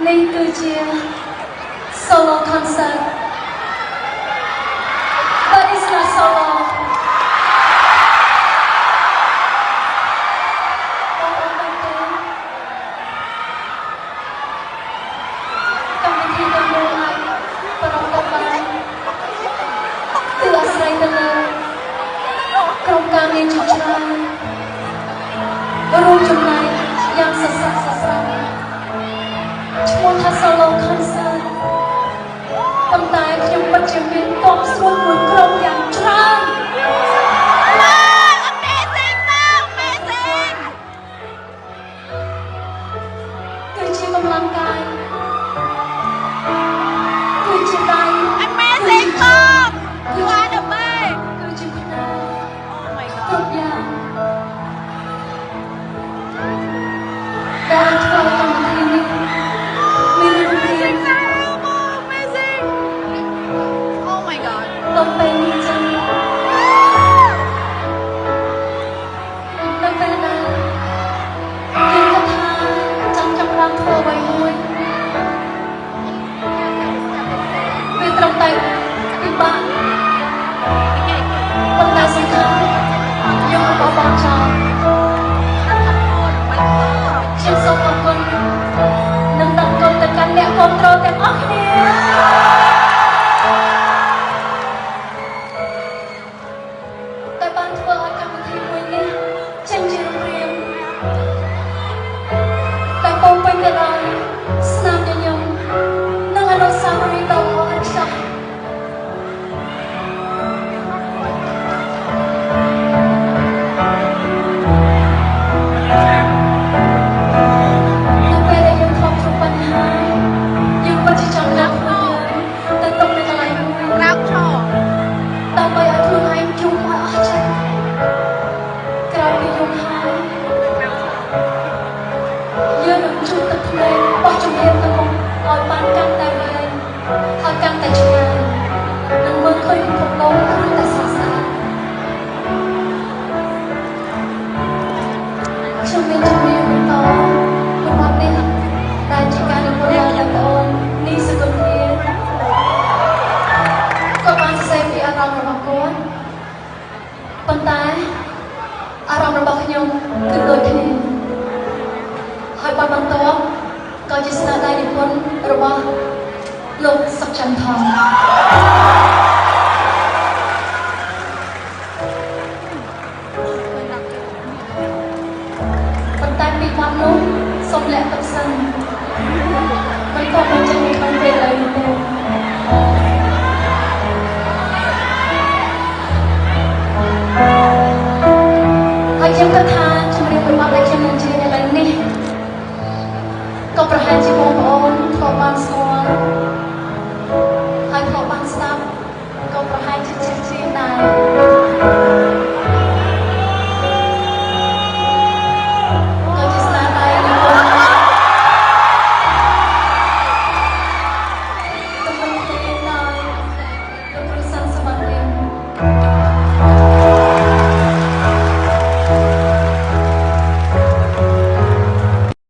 នេះគឺជា solo concert but it's not solo កម្មវិធីទាំងមូលអាចប្រកបទៅបានគឺអាស្រ័យទៅលើក្រុមការងារជាច្រើនរួមចំណែកយ៉ាងសស្រាក់សស្រាំឈ្មោះថា solo concert ប៉ុន្តែខ្ញុំពិតជាមានគំស្រួលមួយក្រុមយ៉ាងច្រើន Amazing គឺជាកម្លាំងកាយគឺជាដៃ Amazing Mom you are the best គឺជាភ្នែក Oh my គ្រប់ god យ៉ាងដែលធ្វើឲ្យកម្មវិធីនេះមានរូបរាង Amazing Oh my god ដល់ពេលនេះចឹងនៅពេលដែលយើងគិតថាចង់ចាប់ផ្ដើមធ្វើអ្វីមួយវាត្រឹមតែពិបាកប៉ុន្តែសំខាន់យើងមិនបោះបង់ចោលខ្ញុំសូមអរគុណនិងដឹងគុណទៅកាន់អ្នកគ្រប់គ្រងទាំងអស់គ្នាដែលបានធ្វើឲ្យកម្មវិធីមួយនេះចេញជារូបរាងដែលពោរពេញទៅដោយស្នាមញញឹមនិងអនុស្សាវរីយ៍ដ៏ល្អឥតខ្ចោះនៅពេលដែលយើងធ្លាប់ជួបបញ្ហាយើងពិតជាចង់ដាក់ខ្លួនយើងទៅទុកនៅកន្លែងមួយ Grab Shaw ដើម្បីឲ្យខ្លួនឯងយំឲ្យអស់ចិត្តក្រោយពីយំហើយយើងនឹងជួបទឹកភ្នែកបោះជំរាបទៅមុខឲ្យបានកាន់តែវែងហើយកាន់តែឆ្ងាយនិងមើលឃើញពិភពលោកកាន់តែស្រស់ស្អាតខ្ញុំមានជំនឿបន្តរបស់នេះដែលជាការនិមន្តរបស់បងប្អូននេះសកលធាក៏បានសរសេរពីអារម្មណ៍របស់គាត់ប៉ុន្តែអារម្មណ៍របស់ខ្ញុំគឺដូចគ្នាហើយបទបន្ទាប់ក៏ជាស្នាដៃនិពន្ធរបស់លោកសុកច័ន្ទផងប៉ុន្តែពីបទនោះសូមលាក់ទុកសិនមិនក៏មិនចេញពីក្នុងពេលឥឡូវនេះទេ